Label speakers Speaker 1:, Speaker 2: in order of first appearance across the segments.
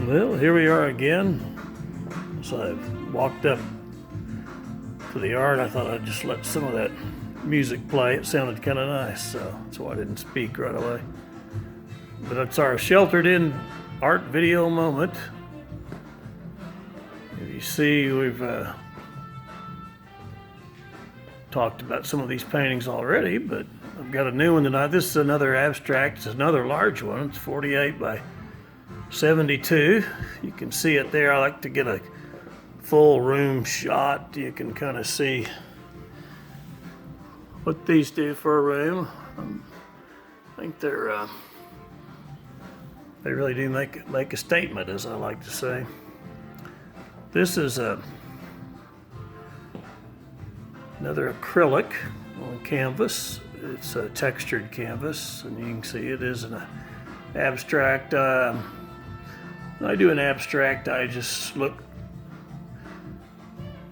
Speaker 1: Well, here we are again. So I walked up to the yard. I thought I'd just let some of that music play. It sounded kind of nice, so that's why I didn't speak right away. But it's our sheltered-in art video moment. If you see, we've talked about some of these paintings already, but I've got a new one tonight. This is another abstract. It's another large one. It's 48 by 72. You can see it there. I like to get a full room shot. You can kind of see what these do for a room. I think they really do make a statement, as I like to say. This is another acrylic on canvas. It's a textured canvas, and you can see it is an abstract. When I do an abstract, I just look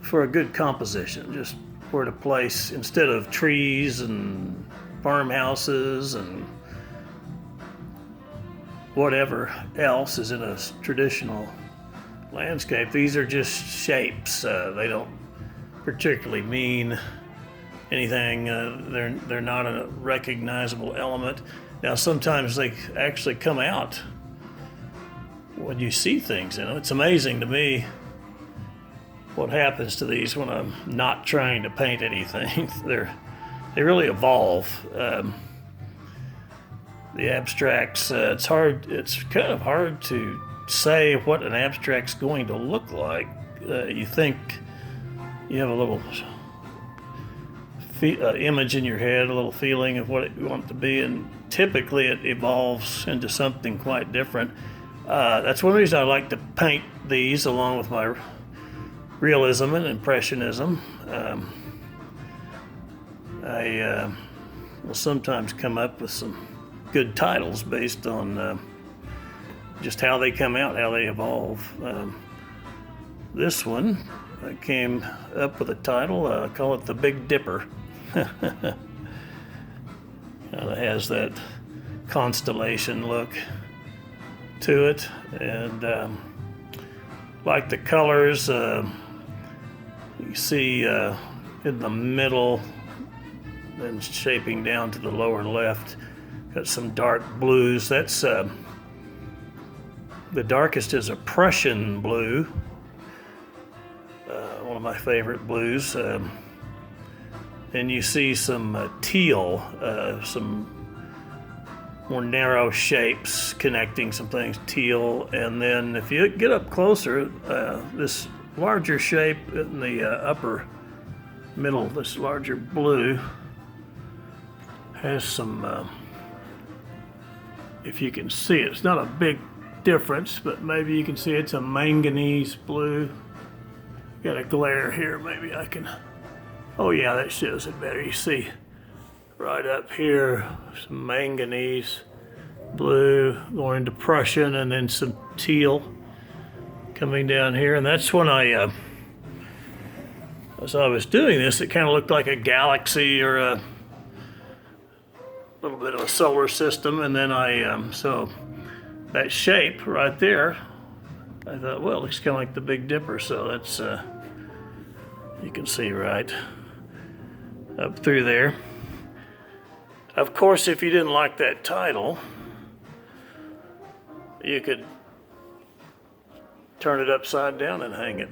Speaker 1: for a good composition, just where to place, instead of trees and farmhouses and whatever else is in a traditional landscape. These are just shapes. They don't particularly mean anything. They're not a recognizable element. Now, sometimes they actually come out when you see things in them. It's amazing to me what happens to these when I'm not trying to paint anything. They really evolve. The abstracts, it's kind of hard to say what an abstract's going to look like. You think you have a little image in your head, a little feeling of what you want it to be, and typically it evolves into something quite different. That's one reason I like to paint these along with my realism and impressionism. I will sometimes come up with some good titles based on just how they come out, how they evolve. This one, I came up with a title, I call it The Big Dipper. Kind of has that constellation look to it, and like the colors, you see in the middle and shaping down to the lower left, got some dark blues. That's the darkest is a Prussian blue, one of my favorite blues. And you see some teal, some more narrow shapes connecting some things, teal. And then if you get up closer, this larger shape in the upper middle, this larger blue, has some, if you can see it, it's not a big difference, but maybe you can see it's a manganese blue. Got a glare here, maybe I can, oh yeah, that shows it better. You see right up here, some manganese blue going to Prussian, and then some teal coming down here. And that's when as I was doing this, it kind of looked like a galaxy or a little bit of a solar system. And then so that shape right there, I thought, well, it looks kind of like the Big Dipper. So that's, you can see right up through there. Of course, if you didn't like that title, you could turn it upside down and hang it,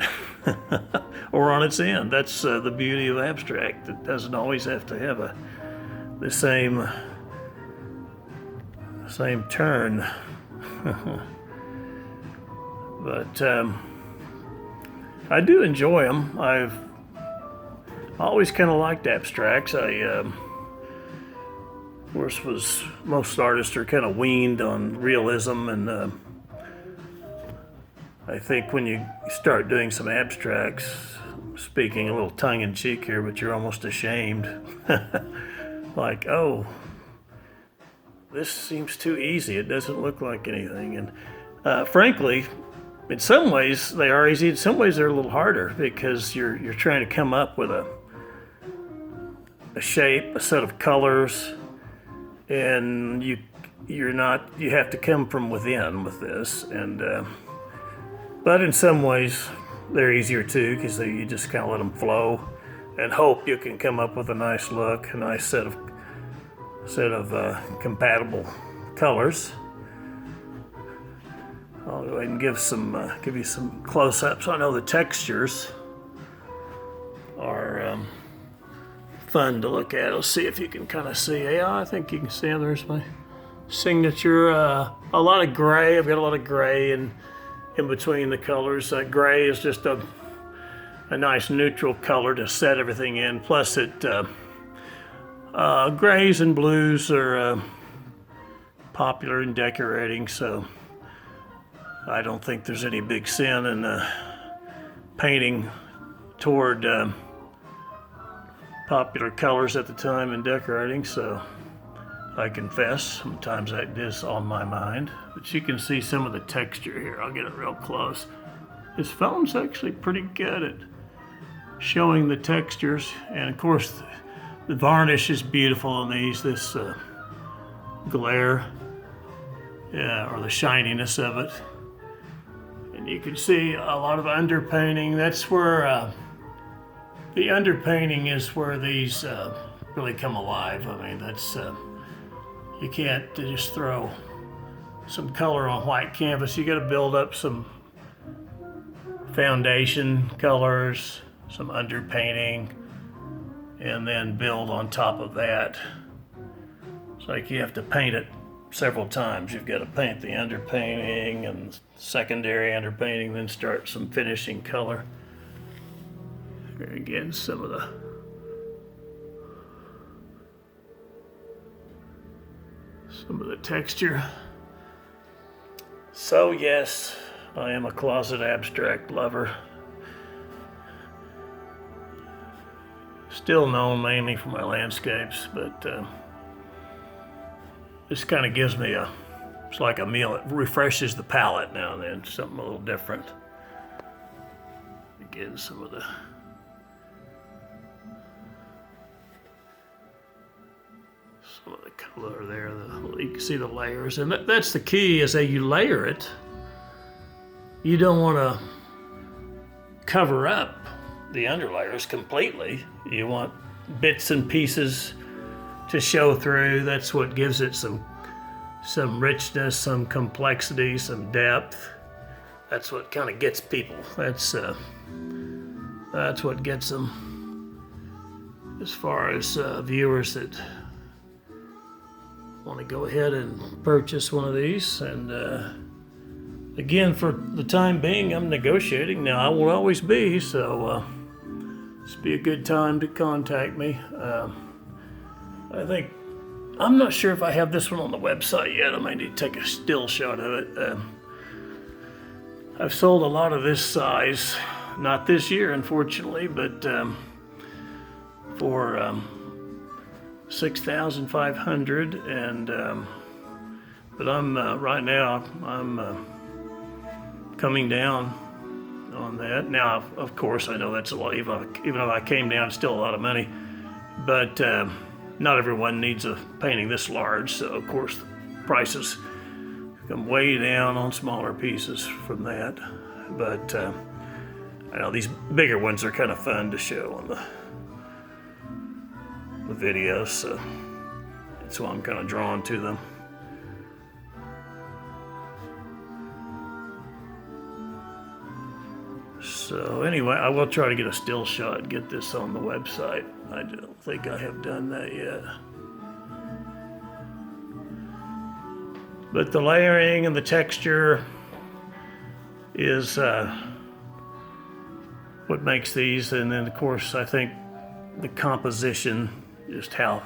Speaker 1: or on its end. That's the beauty of abstract. It doesn't always have to have the same turn. But I do enjoy them. I've always kind of liked abstracts. Of course, most artists are kind of weaned on realism, and I think when you start doing some abstracts, speaking a little tongue-in-cheek here, but you're almost ashamed. Like, oh, this seems too easy. It doesn't look like anything. And frankly, in some ways they are easy. In some ways they're a little harder, because you're trying to come up with a shape, a set of colors, and you have to come from within with this, and But in some ways, they're easier too, because you just kind of let them flow and hope you can come up with a nice look, a nice set of compatible colors. I'll go ahead and give you some close-ups. I know the textures are fun to look at. Let's see if you can kind of see. Yeah, I think you can see. There's my signature. A lot of gray. I've got a lot of gray in between the colors. Gray is just a nice neutral color to set everything in. Plus, grays and blues are popular in decorating, so I don't think there's any big sin in painting toward popular colors at the time in decorating. So I confess, sometimes that is on my mind. But you can see some of the texture here. I'll get it real close. This phone's actually pretty good at showing the textures. And of course, the varnish is beautiful on these. This glare, or the shininess of it. And you can see a lot of underpainting. That's where the underpainting is where these really come alive. I mean, that's you can't just throw some color on white canvas. You got to build up some foundation colors, some underpainting, and then build on top of that. It's like you have to paint it several times. You've got to paint the underpainting and secondary underpainting, then start some finishing color. Here again, some of the texture. So yes, I am a closet abstract lover. Still known mainly for my landscapes, but this kind of gives me it's like a meal. It refreshes the palate now and then, something a little different. Again, some of the color there. You can see the layers, and that's the key. Is that you layer it. You don't want to cover up the underlayers completely. You want bits and pieces to show through. That's what gives it some richness, some complexity, some depth. That's what kind of gets people. That's what gets them as far as viewers that want to go ahead and purchase one of these. And again, for the time being, I'm negotiating. Now, I won't always be, so this will be a good time to contact me. I'm not sure if I have this one on the website yet. I might need to take a still shot of it. I've sold a lot of this size, not this year, unfortunately, but for $6,500, and but I'm right now I'm coming down on that. Now, of course, I know that's a lot. Even if I came down, it's still a lot of money. But not everyone needs a painting this large, so of course the prices come way down on smaller pieces from that. But I know these bigger ones are kind of fun to show on the videos, so that's why I'm kind of drawn to them. So anyway, I will try to get a still shot, get this on the website. I don't think I have done that yet. But the layering and the texture is what makes these, and then of course I think the composition, just how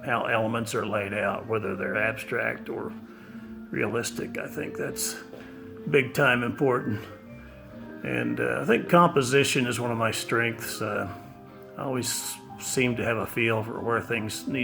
Speaker 1: elements are laid out, whether they're abstract or realistic. I think that's big time important. And I think composition is one of my strengths. I always seem to have a feel for where things need